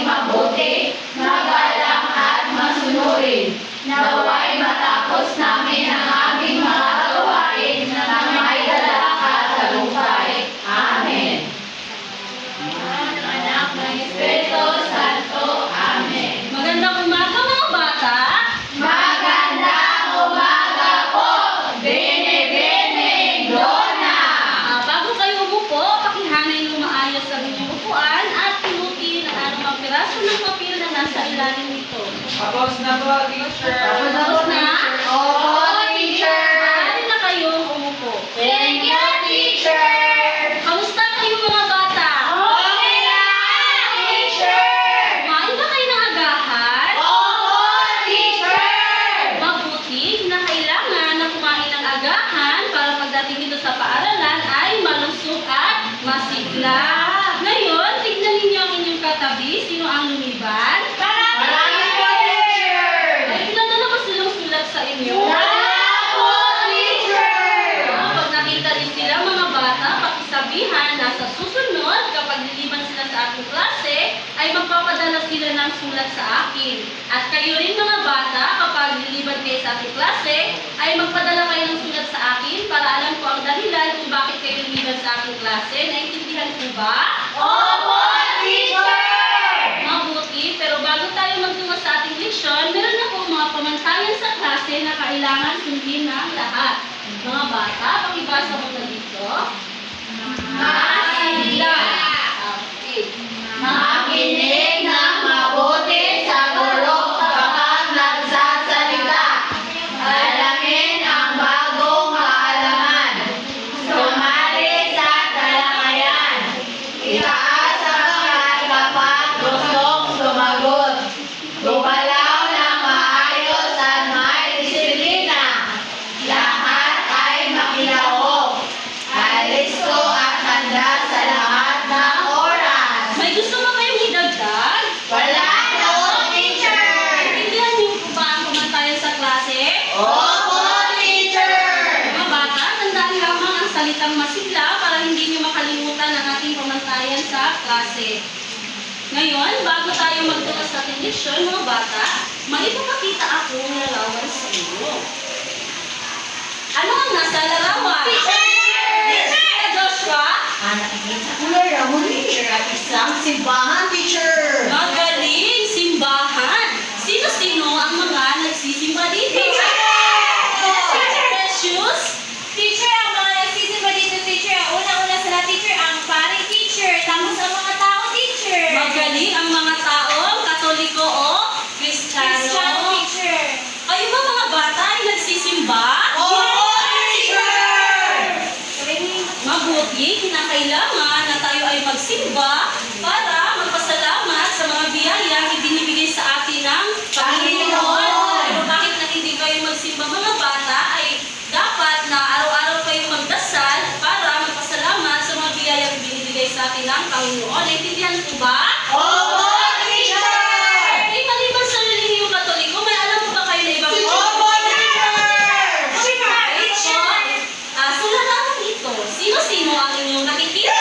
mabuti, magalang at masunurin. Naway matapos namin ang aming mga gawain na may dala at tagumpay. Amen. Anak ng Espiritu Santo. Amen. Magandang umaga mga bata. Magandang umaga po, Bene Donna. Bago kayo umupo, pakihanay ng maayos ang inyong upuan at pinutin ang anumang piraso ng papel na nasa ilalim nito. Tapos na po, teacher. Tapos na? Opo, teacher. Maaari na kayong umupo. Thank you, teacher. Kamusta kayo mga bata? Okay lang, teacher. Kumain ba kayo ng agahan? Opo, teacher. Mabuti na kailangan na kumain ng agahan para pagdating dito sa paaralan ay malusog at masigla. Ngayon, tignan ninyo ang inyong katabi. Sino ang lumiban? Marami po, teacher. Ay, ilan na ba silang sulat sa inyo? Wala po, teacher. Kapag nakita din sila mga bata, pakisabihan na sa susunod, kapag liliban sila sa aking klase, ay magpapadala sila ng sulat sa akin. At kayo rin mga bata, kapag liliban kayo sa aking klase, ay magpadala kayo ng sulat sa akin para alam ko ang dahilan kung bakit kayo liliban sa aking klase. Naintindihan ko ba? Opo, teacher. Mabuti, pero bago tayo magtungo sa ating leksyon, meron na po mga pamantayan sa klase na kailangan sundin ng lahat. Mga bata, pakibasa mo na dito. Masigla. Okay. Makinig ng mabuti sa guro kapag nagsasalita. Alamin ang bagong kaalaman. Sumali sa talakayan. Itaas ang kamay kapag gustong sumagot. Gumalaw ng maayos at may disiplina. Lahat ay makilahok. Alisto at handa sa lahat ng oras. May gusto mo kayong idagdag? Wala na po, teacher! Naintindihan niyo po ba ang pamantayan sa klase? Opo, teacher! Mga bata, tandaan lamang ang salitang masigla para hindi niyo makalimutan ang ating pamantayan sa klase. Ngayon, bago tayo magtungo sa ating leksyon, mga bata, may ipapakita akong larawan sa inyo. Ano ang nasa larawan? Teacher! Joshua? Nakikita ko na raw, teacher, at isang simbahan, teacher! Magaling! Simbahan! Sino-sino ang mga nagsisimba dito? Precious? Teacher, ang mga nagsisimba dito, teacher, ang una-una sila, teacher, ang pari, teacher, tapos ang mga tao, teacher. Magaling ang mga taong Katoliko o Christian, Kristiyano. teacher. Kayo ba mga bata ay nagsisimba? Opo, teacher! Mabuti, kinakailangan na tayo ay magsimba para magpasalamat sa mga biyayang ibinibigay sa atin ng Panginoon. Pero bakit na hindi kayo magsimba mga bata ay dapat na araw-araw kayo magdasal para magpasalamat sa mga biyayang ibinibigay sa atin ng Panginoon. Naintindihan po ba? Opo, teacher! Eh, maliban sa relihiyong Katoliko, may alam po ba kayo na ibang Opo, teacher! So larawan ito, sino-sino ang inyong nakikita?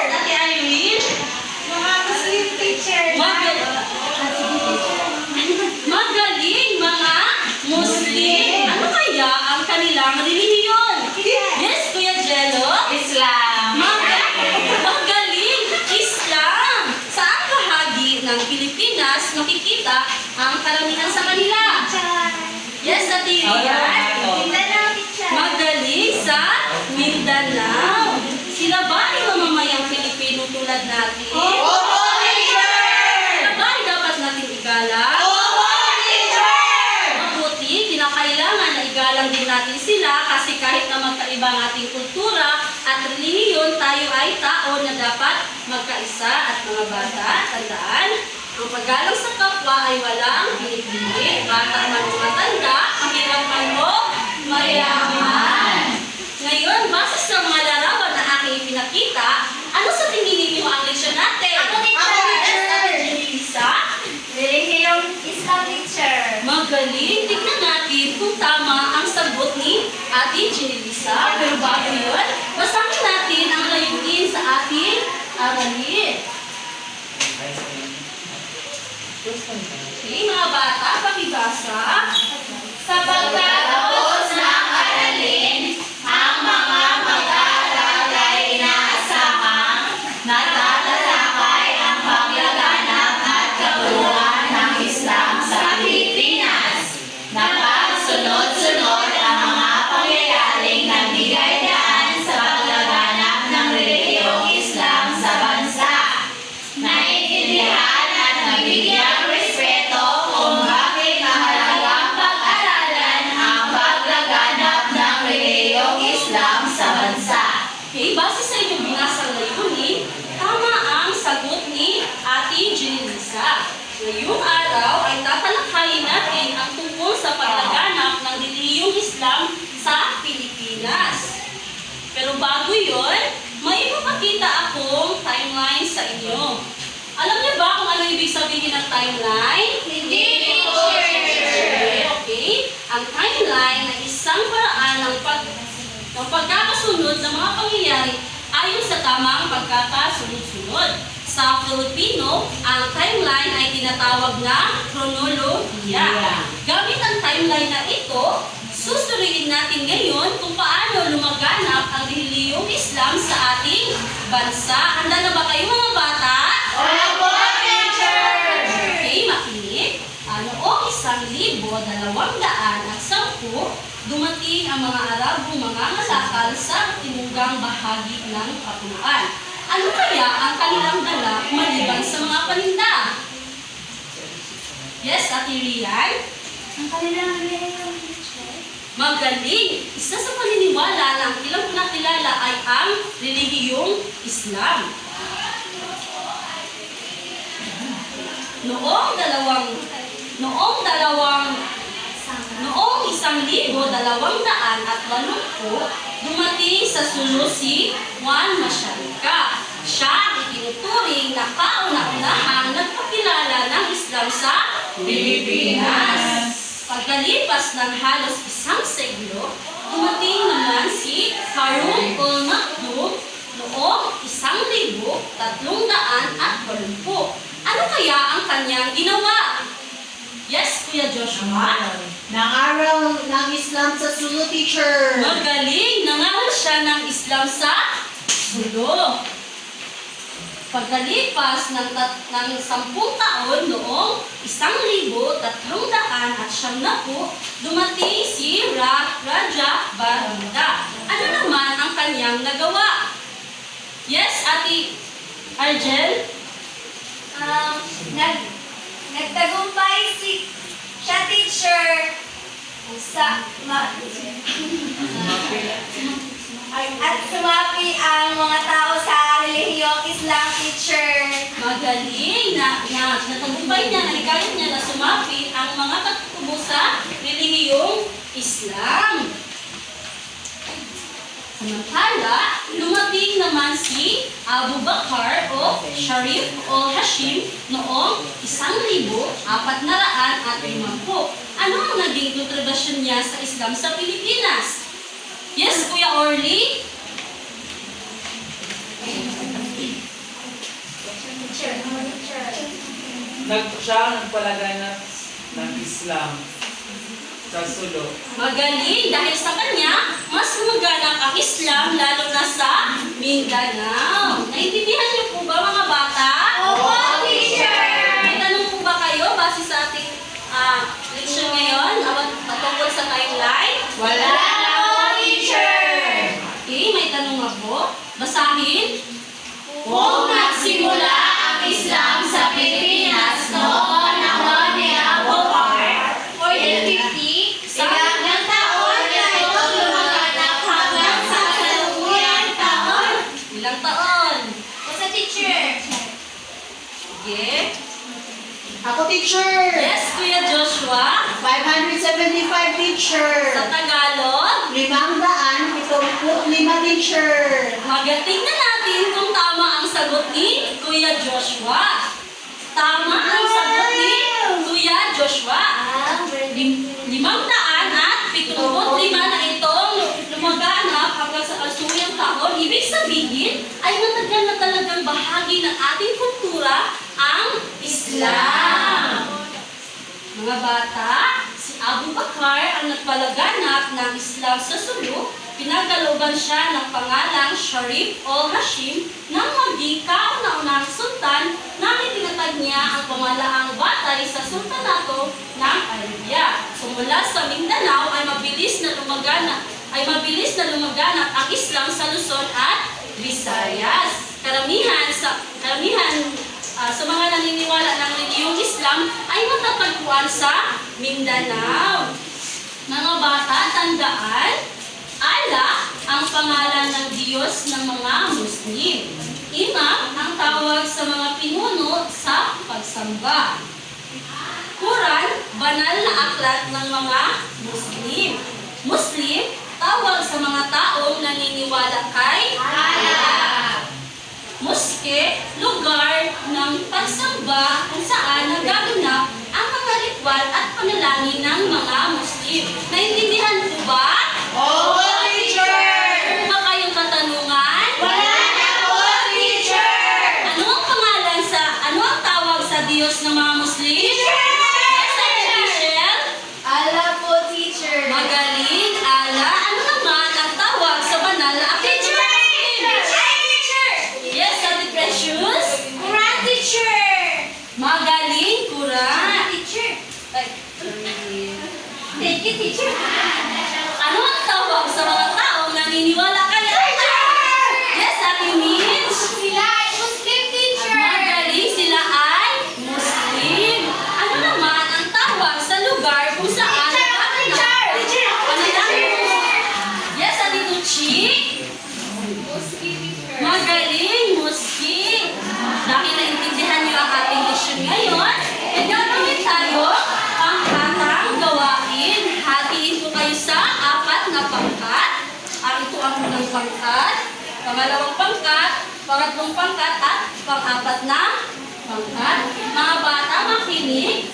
Ate Irene? Mga Muslim, teacher. Magaling mga Muslim. Ano kaya ang kanilang relihiyon? Yes, Kuya Jello? Islam! Magaling! Islam! Saang bahagi ng Pilipinas makikita ang karamihan sa kanila? Yes, Ate Rian? Mindanao, teacher. Magaling sa Mindanao. Sila ba ay mamamayang Pilipino tulad natin? Opo, teacher! Sila ba ay dapat natin igalang? Opo, teacher! Mabuti, kinakailangan na igalang din natin sila kasi kahit na magkaiba ang ating kultura at relihiyon, tayo ay tao na dapat magkaisa at mga bata, tandaan, ang paggalang sa kapwa ay walang pinipili, bata man o matanda, mahirap man o mayaman. Ngayon, base sa mga larawan na aking ipinakita, ano sa tingin ninyo ang leksyon natin? Ako, teacher. Yes, Ate Jenilisa? Relihiyong Islam, teacher. Magaling. Tignan natin kung tama ang sagot ni Ate Jenilisa. Pero bago yun, basahin natin ang layunin sa ating aralin. Okay, mga bata, pakibasa. Sa pagtatapos ng aralin, ang mga mag-aaral ay inaasahang natatalakay ang paglaganap at kabuluhan ng Islam sa Pilipinas. Napagsunod-sunod ang mga pangyayaring nagbigay daan sa paglaganap ng relihiyong Islam sa bansa. Naiintindihan at nabigyang respeto kung bakit mahalagang pag-aralan ang paglaganap ng relihiyong Islam sa bansa. Okay, base sa inyong binasang layunin, tama ang sagot ni Ate Jenisa. Ngayong araw ay tatalakayin natin ang tungkol sa paglaganap ng relihiyong Islam sa Pilipinas. Pero bago yon, may ipapakita akong timeline sa inyo. Alam niyo ba kung ano ibig sabihin ng timeline? Hindi, teacher! Okay? Ang timeline ay isang paraan ng pagkakasunod ng mga pangyayari ayon sa tamang pagkakasunod-sunod. Sa Filipino, ang timeline ay tinatawag na kronolohiya. Gamit ang timeline na ito, susuriin natin ngayon kung paano lumaganap ang relihiyong Islam sa ating bansa. Handa na ba kayo mga bata? Opo, teacher! Okay, makinig. Noong 1,210 dumating ang mga Arabong mga ngalakal sa timunggang bahagi ng Kapuluan. Ano kaya ang kanilang dala maliban sa mga paninda? Yes, Ate Rian? Ang kanilang relihiyong teacher? Magaling! Isa sa paniniwala na ang ilang nakilala ay ang relihiyong Islam. Noong 1,280, dumating sa Sulu si Juan Masyarica. Siya ang itinuturing na kauna-unahang nagpakilala ng Islam sa Pilipinas. Pagkalipas ng halos isang siglo, dumating naman si Harun al-Maktoum noong 1,380. Ano kaya ang kanyang ginawa? Yes, Kuya Joshua? Nangaral ng Islam sa Sulu, teacher. Magaling! Nangaral siya ng Islam sa Sulu. Pagkalipas ng 10 taon noong 1,390, dumating si Raja Baranda. Ano naman ang kanyang nagawa? Yes, Ate Argel? Nagtagumpay siya, teacher, at sumapi ang mga tao sa relihiyong Islam, teacher. Magaling na natagumpay niya, nalikayat niya na sumapit ang mga katutubo sa relihiyong Islam. Samantala, lumating naman si Abu Bakar o Sharif o Hashim noong 1,450. Ano ang naging kontribusyon niya sa Islam sa Pilipinas? Yes, Kuya Orly? Siya ang nagpalaganap ng Islam sa Sulu. Magaling dahil sa kanya, mas lumaganap ang Islam lalo na sa Mindanao. Naintindihan niyo po ba mga bata? Opo, teacher! May tanong po ba kayo base sa ating leksyon ngayon patungkol sa timeline? Wala na po, teacher! Okay, may tanong ako. Basahin. Kung nagsimula ang Islam sa Pilipinas noong panahon ni Abu Bakar, 1450, ilang taon na ito lumaganap hanggang sa kasalukuyang taon? Ilang taon? Basta, teacher. Sige. Ako, teacher. Yes, Kuya Joshua. 575, teacher. Sa Tagalog, 575, teacher. magating na natin kung tama ang sagot ni Kuya Joshua. Tama ang sagot ni Kuya Joshua. 575 na itong lumaganap hanggang sa kasuluyang taon. Ibig sabihin ay matagal na talagang bahagi ng ating kultura ang Islam. Mga bata, si Abu Bakar ang nagpalaganap ng Islam sa Sulu. Pinagkalooban siya ng pangalang Sharif o Hashim nang maging kauna-unahang sultan nang itinatag niya ang pamalaang batay sa sultanato ng Arabia. So mula sa Mindanao ay mabilis na lumaganap ang Islam sa Luzon at Visayas. Karamihan sa mga naniniwala ng reliyong Islam ay matatagpuan sa Mindanao. Mga bata, tandaan, Allah ang pangalan ng Diyos ng mga Muslim. Imam ang tawag sa mga pinuno sa pagsamba. Quran, banal na aklat ng mga Muslim. Muslim, tawag sa mga taong naniniwala kay Allah. Moske, lugar ng pagsamba kung saan nagaganap ang mga ritual at panalangin ng mga Muslim. Naintindihan po ba? Opo, teacher! Meron ba kayong katanungan? Wala na po, teacher! Ano ang tawag sa Diyos ng mga Muslim? Teacher! Yes, Ate Michelle? Allah po, teacher! Magaling, Allah. Ano naman ang tawag sa banal na aklat ng mga Muslim? Teacher! Yes, Ate Precious? Quran, teacher! Magaling, Quran. Teacher! Thank you, teacher. Ano ang tawag sa mga taong naniniwala kay Allah? Yes, Ate Mitch? Sila ay Muslim, teacher! Magaling, sila ay Muslim. Ano naman ang tawag sa lugar kung saan nagaganap? Ano lang? Yes, Ate Tucci? Magaling, Muslim. Dahil naintindihan niyo ang ating mission ngayon, e gagawin tayo ang hatang gawain. Hatiin ko kayo sa 4 na pangkat. Ito ang unang pangkat, pangalawang pangkat, pangatlong pangkat, at pang-4 na pangkat. Mga bata, makinig.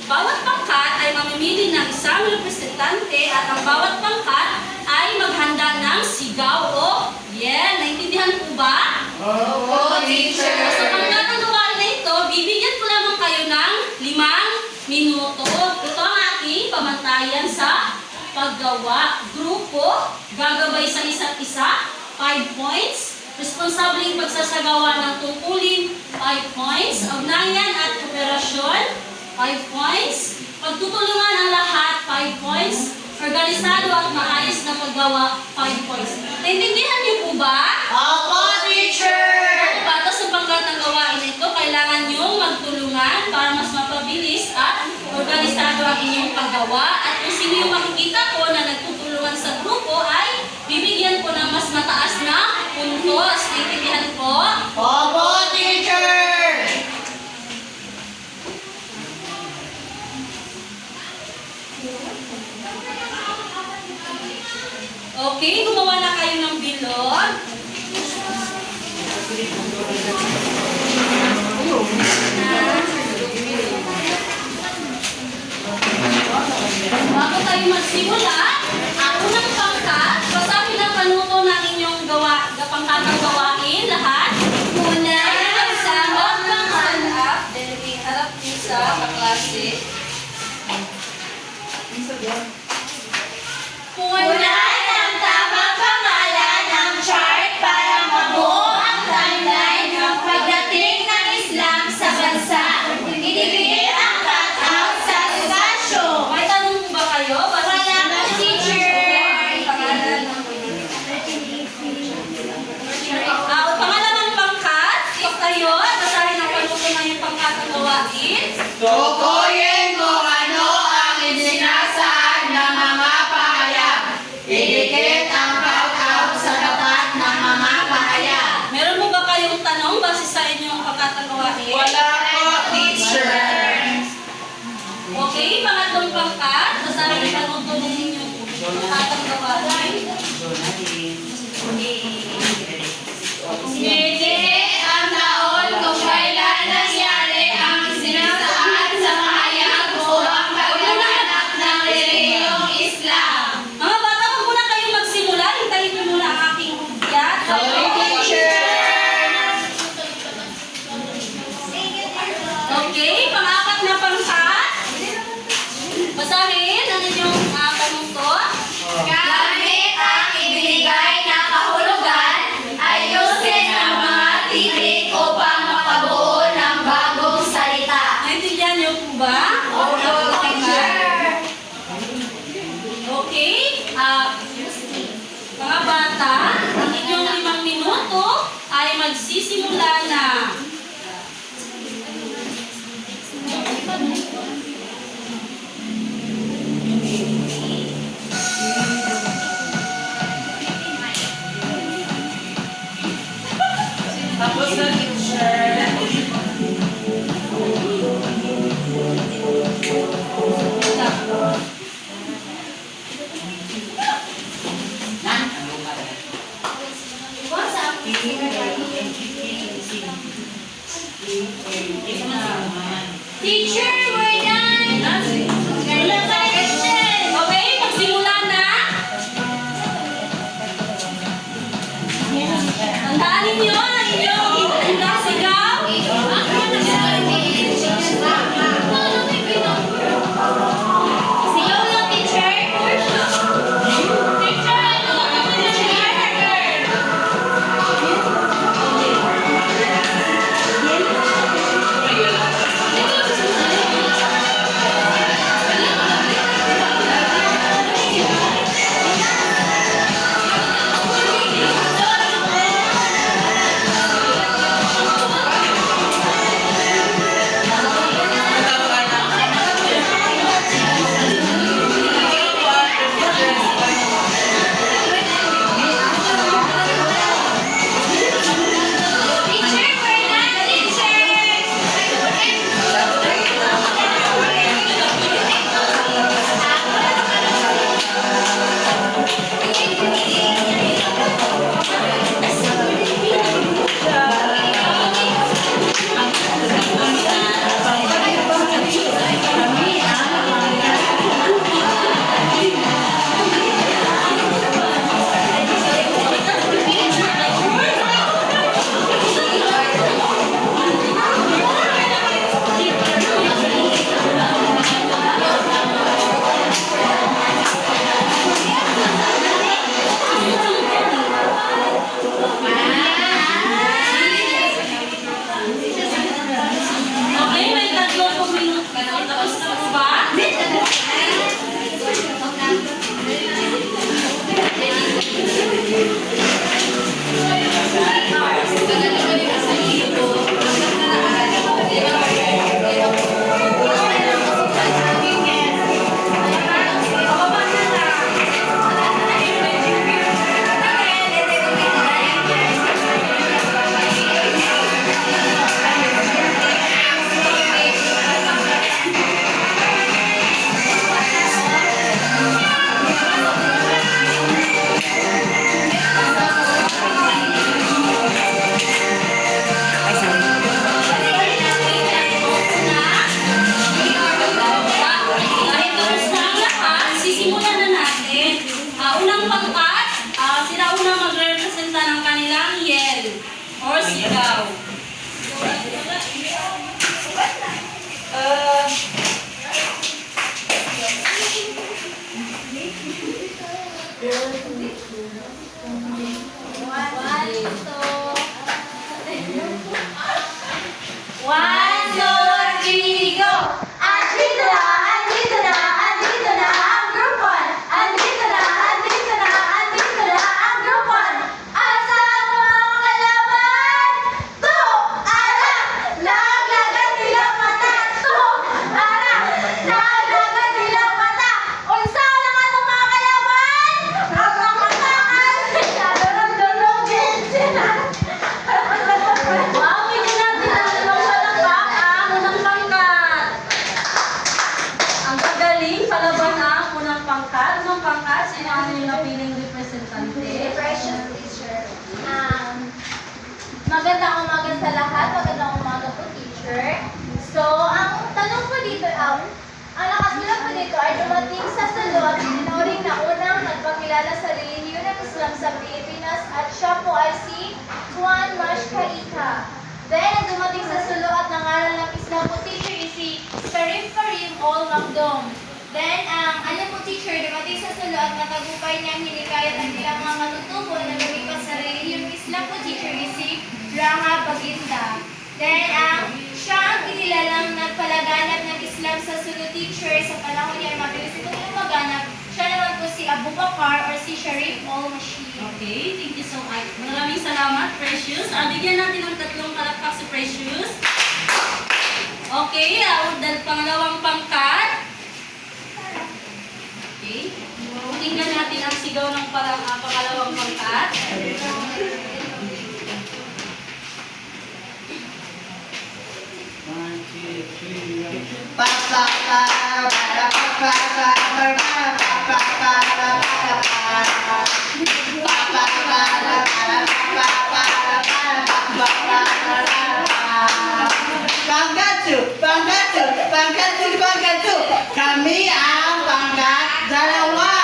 Bawat pangkat ay mamimili ng isang representante at ang bawat pangkat ay maghanda ng sigaw o yell. Naintindihan po ba? Opo, teacher! Sa pangkat ng gawain na ito, bibigyan ko lamang kayo ng 5 minuto. Ito ang ating pamantayan sa paggawa. Grupo, gagabay sa isa't isa, 5 points. Responsableng pagsasagawa ng tungkulin, 5 points. Ugnayan at kooperasyon, 5 points. Pagtutulungan ang lahat, 5 points. Organisado at maayos na paggawa, 5 points. Naintindihan niyo po ba? Opo, teacher! Para sa pangkat ng gawain ito, kailangan niyong magtulungan para mas mapabilis at organisado ang inyong paggawa. At kung sino yung makikita ko na nagtutulungan sa grupo ay bibigyan ko ng mas mataas na puntos. Naintindihan po? Opo, teacher! Okay, gumawa na kayo ng bilog. Bago tayo magsimula, ang unang pangkat, basahin ang panuto ng inyong pangkatang gawain, lahat. Una, magsama ng stand up, then harap niyo sa kaklase. Punan ang tamang pangalan ng chart para mabuo ang timeline ng pagdating ng Islam sa bansa. Idikit ang cut-out sa espasyo. May tanong po ba kayo? Wala po, teacher. Pangalawang pangkat, if kayo, basahin ang panuto ng inyong pangkatang gawain. Tukuyin kung ano ang isinasaad ng mga pahayag. Idikit ang cut-out sa tapat ng mga pahayag. Meron mo ba kayong tanong base sa inyong pangkatang gawain? Wala po, teacher. Okay, pangatlong pangkat, basahin ang panuto ng inyong pangkatang gawain. Idikit ang taon kung kailan nangyari ang isinasaad sa pahayag upang paglaganap ng reliyong Islam. Mga bata, huwag muna kayong magsimula. Hintayin niyo muna ang aking hudyat. Teacher. sisimula na. Tapos na teacher. Teacher, we're done! Wala pa question! Okay, magsimula na. Tandaan ninyo ang inyong handang sigaw. Sigaw lang, teacher! Teacher, ano ka naman, teacher? Teacher, we're done, Okay, may 30 minuto. Tapos na po ba? Dahil tapos na ang lahat, sisimulan na natin. Unang pangkat, sila unang magre-representa ng kanilang yell or sigaw. One, two, three, go! Andito na, andito na, andito na ang group 1. Andito na, andito na, andito na ang group 1. Asa ang mga kalaban? To! Ara! Naglagan nilang mata! To! Ara! Naglagan nilang mata! Unsa lang atong mga kalaban? Ang mga takas! Nadurog-durogin sila! Wow, hindi natin ang dalawang palakpak ang unang pangkat. Ang gagaling, palaban ang unang pangkat. Unang pangkat, sino ang inyong napiling representante? Precious teacher. Magandang umaga sa lahat. Magandang umaga po, teacher. So, ang tanong po dito, ang nakasulat po dito ay dumating sa salo at tinuring na unang nagpakilala sa relihiyon ng Islam sa Pilipinas at siya po ay si Juan Mashkaita. Then, ang dumating sa sulo at nangaral ng Islam po, teacher, is si Sharif Karim Ol Magdom. Then, ano po, teacher, dumating sa sulo at natagupay niyang hinikayat ang ilang mga matutubo na lumipas sa relihiyong Islam po, teacher, is si Raha Baginda. Then, siya ang kinilalang nagpalaganap ng Islam sa sulo, teacher. Sa panahon niya, mabilis itong lumaganap. Siya naman po si Abu Bakar or si Sharif Ol Mashid. Okay, thank you so much. Maraming salamat, Precious. Bigyan natin ng 3 palakpak si Precious. Okay, pangalawang pangkat. Okay. Tingnan natin ang sigaw ng pangalawang pangkat. Pa pa pa para pa pa pa para pa pa pa para Pangkatu. Kami ang pangkat dalawa.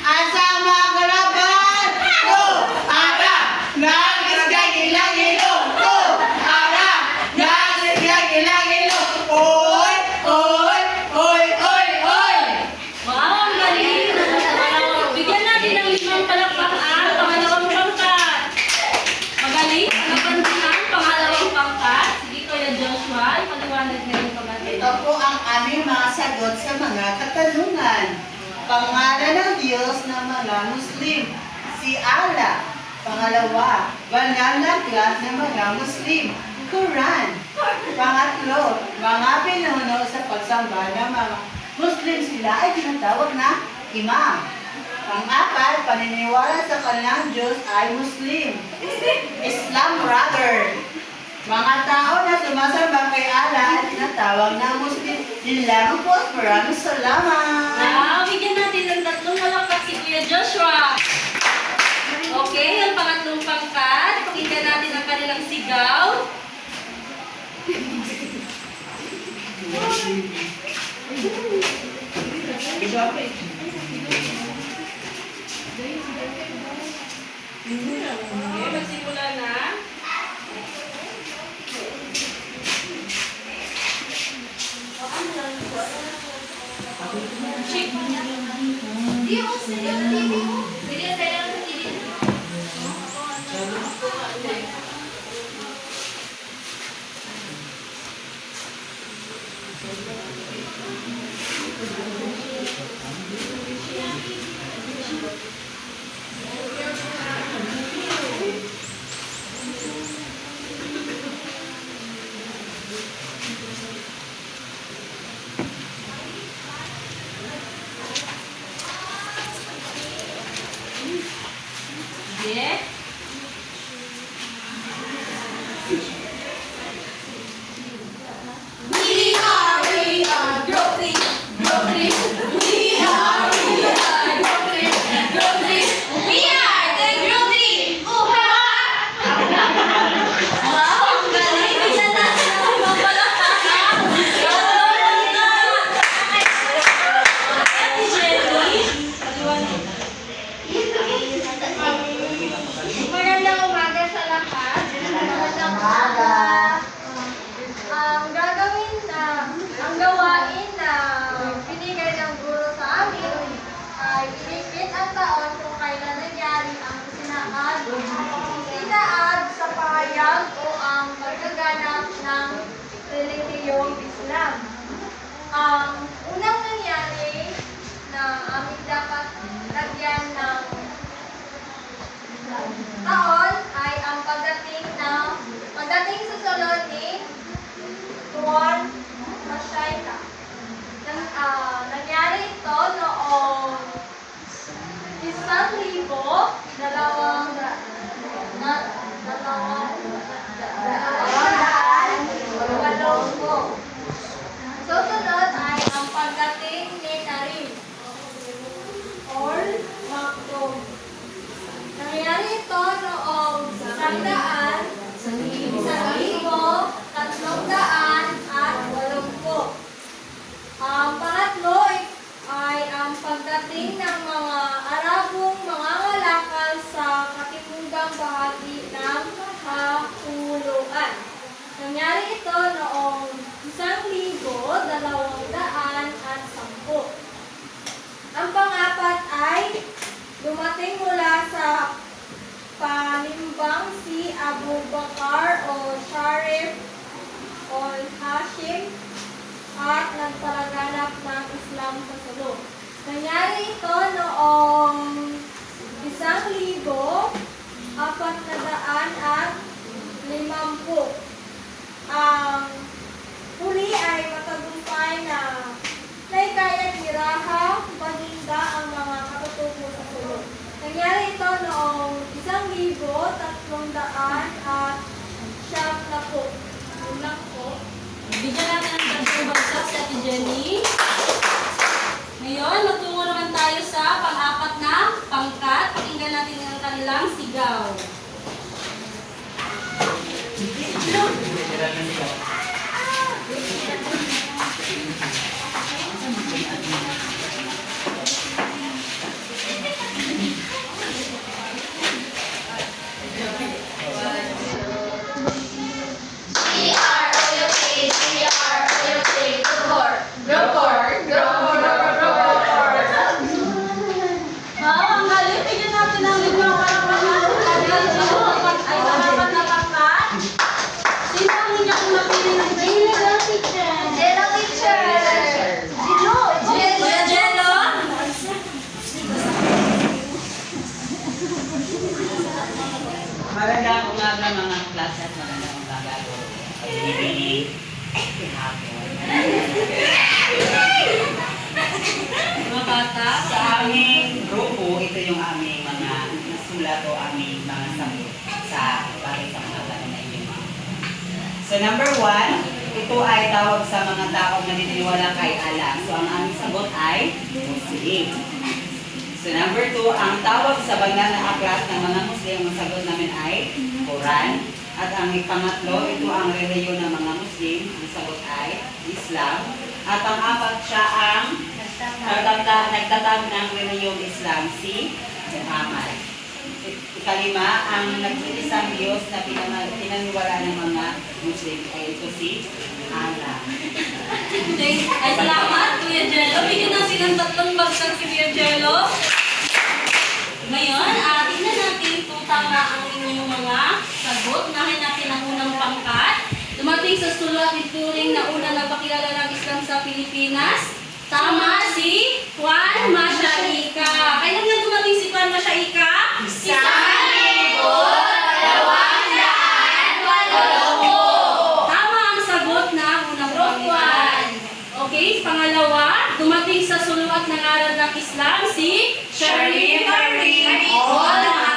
Asa maglaban? Ko, ara, nagisgagilagilo. Ko, ara, nagisgagilagilo. Oy, oy, oy, oy, oy. Wow, ang galing! Bigyan natin ng 5 palakpak ang pangalawang pangkat. Magaling, napansin pangalawang pangkat. Sige, Kuya Joshua, ipaliwanag na yung pagkatin. Ito po ang aming mga sagot sa mga katanungan. Pangalan ng Diyos ng mga Muslim, si Allah. Pangalawa, banal na aklat ng mga Muslim, Quran. Pangatlo, mga pinuno sa pagsamba ng mga Muslim, sila ay tinatawag na imam. Pang-apat, paniniwala sa kanilang Diyos ay Muslim. Islam brother. Mga tao na sumasamba kay Allah ay tinatawag na Muslim. Yun lamang po. Maraming salamat. Wow, bigyan natin ng 3 palakpak si Kuya Joshua. Okay, ang pangatlong pangkat. Pakinggan natin ang kanilang sigaw. Okay, magsimula na. Check. Yeah. We are Brooklyn. We are Brooklyn. We are the Brooklyn. Wow, ang galing. Bigyan natin ang mga palakpakan. Ate Jenny, paliwanag. Magandang umaga sa lahat. Magandang umaga. Ang gawain na binigay ng guro sa amin ay ilipit ang taon kung kailan nangyari ang sinaad sa pahayag o ang pagkaganap ng relihiyong Islam. Ang unang nangyari na aming dapat lagyan ng taon ay ang pagdating sa sunod ni Tuan Masyaita. Nangyari ito noong 1,280. Susunod ay ang pagdating ni Tarim or Makdum. Nangyari ito noong 1,380. Ang pangatlo ay ang pagdating ng mga Arabong mangangalakal sa katimugang bahagi ng kahulugan. Nangyari ito noong 1,210. Ang pang-apat ay dumating mula sa panimbang si Abu Bakar o Sharif o Hashim at nagpalaganap ng Islam sa sulok. Nangyari ito noong 1,450. Ang huli ay matagumpay na naikayat ni Rahab paninda ang mga katutubo sa sulok. Nangyari ito noong 1,370. Yun lang po. Bigyan natin ng tatlong bagsak si Ate Jenny. Ngayon, magtungo naman tayo sa pang-apat na pangkat. Pakinggan natin ang kanilang sigaw. Wow, ang galing. Bigyan natin ng libro para ay dapat na pangkat. Sino ang inyong mapili ng Jello? Kuya Jello? Magandang umaga mga klase at magandang umaga po. Pag-ibig, hapon. Mga bata. Sa aming grupo, ito yung aming mga nasulat o aming mga sagot sa bakit sa mga tanong na inyong mga. So number 1, ito ay tawag sa mga taong naniniwala kay Allah. So ang aming sagot ay Muslim. So number 2, ang tawag sa banal na aklat ng mga Muslim, ang sagot namin ay Quran. At ang pangatlo, ito ang reliyon ng mga Muslim, ang sagot ay Islam. At ang apat, siya ang nagtatag ng reliyong Islam, si Muhammad. Ikalima, ang nag-iisang Diyos na pinaniwala ng mga Muslim ay ito si Allah. Ay, salamat, Kuya Jello. Bigyan natin ng tatlong bagsak si Kuya Jello. Ngayon, tingnan natin kung tama ang inyong mga sagot. Unahin natin ang unang pangkat. Dumating sa sulat ni Turing na una nagpakilala ng Islam sa Pilipinas. Tama si Juan Masyaika. Kailan nga dumating si Juan Masyaika? 1,280. Tama ang sagot na unang pangkat. Okay, pangalawa, dumating sa sulat ng aral ng Islam si Sharif Karim.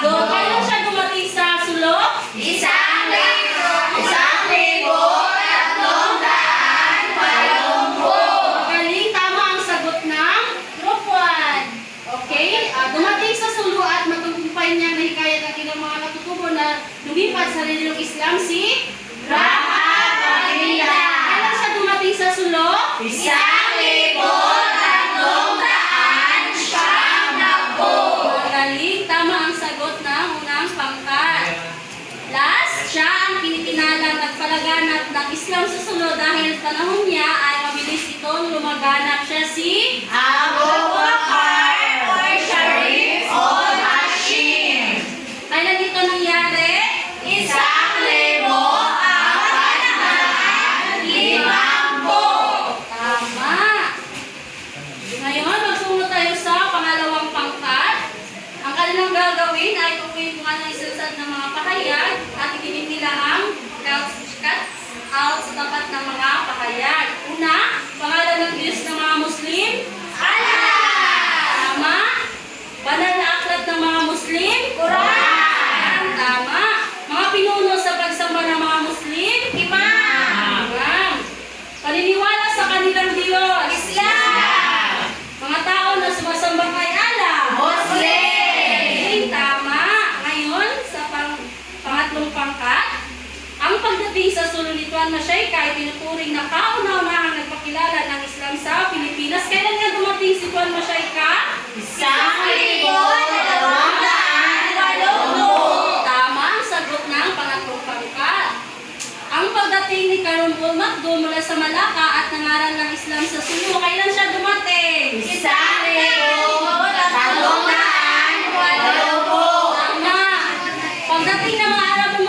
Kailan siya dumating sa sulok? 1,380. Magaling, tama ang sagot ng group 1. Okay, dumating sa sulo at matagumpay niya na hikayat ang ilang mga katutubo na lumipat sa reliyong Islam si Rahab Bagila. Kailan siya dumating sa sulo? 1,370. Magaling, tama ang sagot ng unang pangkat. Last, siya ang pinipinalang nagpalaganap ng Islam sa sulo dahil panahon niya ay mabilis itong lumaganap. Siya si Abu Bakar or Sharif or Hashim. Kailan ito nangyari? 1,450. Tama. Ngayon, magsunod tayo sa pangalawang pangkat. Ang kanilang gagawin ay kukwentuhan ng isansad ng mga pahayag at itinit nila ang cuts out sa tapat ng mga pahayag. Una, pangalan ng Diyos ng mga Muslim. Allah. Tama. Banal na aklat ng mga Muslim. Quran. Tama. Mga pinuno sa pagsamba ng mga Muslim. Imam. Imam. Paniniwala sa kanilang Diyos. Islam. Mga tao na sumasamba kay Allah. Muslim. Tama. Ngayon, sa pangatlong pangkat, ang pagdating sa sulong ni Juan Masyaika ay tinuturing na kauna-unahang nagpakilala ng Islam sa Pilipinas. Kailan nga dumating si Juan Masyaika? 1,280. Tama ang sagot ng pangatlong pangkat. Ang pagdating ni Karumbol Magdo mula sa Malacca at nangaral ng Islam sa Sulu, kailan siya dumating? 1,380. Tama. Pagdating ng mga Arabo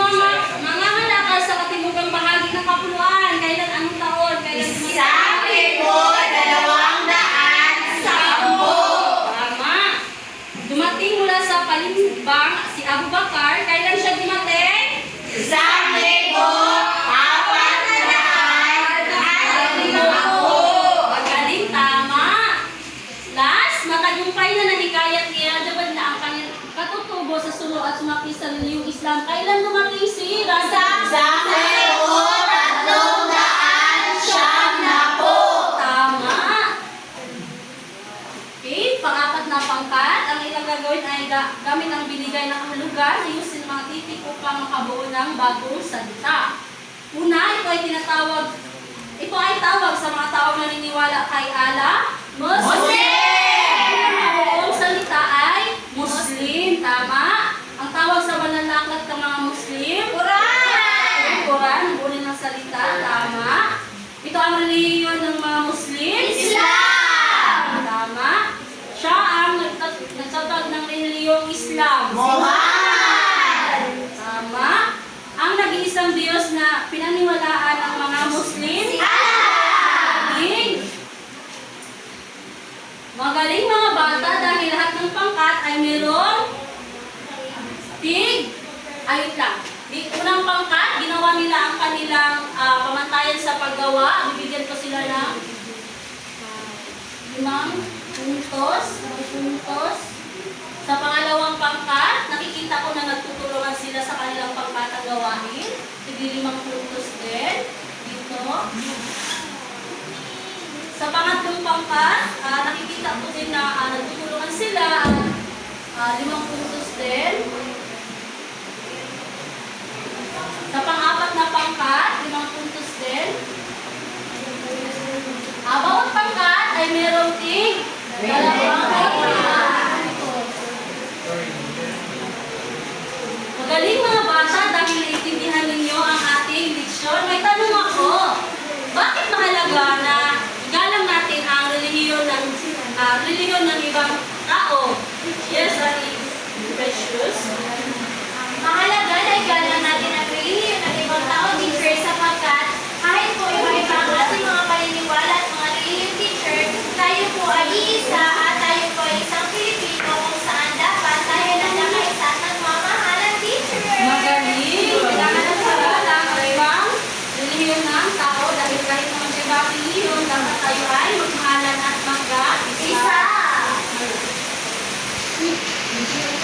mga halakal sa katimugang bahagi ng kapuluan, kailan anong taon? Kailan dumating? 1,210. Tama. Dumating mula sa at sumaki sa reliyong Islam. Kailan dumating si Raza? Sa Peru, 310 po. Tama. Okay, pang-apat na pangkat, ang ilang gagawin ay gamit ang binigay na kahulugan, ayusin ang mga titik upang makabuo ng bagong salita. Una, ito ay tawag sa mga taong naniniwala kay Allah, Muslim! Ang buong salita ay Muslim, tama? Ang tawag sa banal na aklat ng mga Muslim, Quran, ang buo ng salita, tama? Ito ang reliyon ng mga Muslim, Islam! Tama. Siya ang nagtatag ng reliyong Islam. Muhammad! Tama. Ang nag-iisang Diyos na pinaniwalaan ng mga Muslim. Magaling mga bata dahil lahat ng pangkat ay mayroong ayun lang. Di unang pangkat, ginawa nila ang kanilang pamantayan sa paggawa. Bibigyan ko sila ng 5 puntos. Sa pangalawang pangkat, nakikita ko na nagtutulungan sila sa kanilang pangkatang gawain. Sige, 5 puntos din. Dito. Sa pangatlong pangkat, nakikita ko din na nagtutulungan sila. 5 puntos din. Sa pang-apat na pangkat, 5 puntos din. Bawat pangkat ay merong dalawang puntos. Magaling mga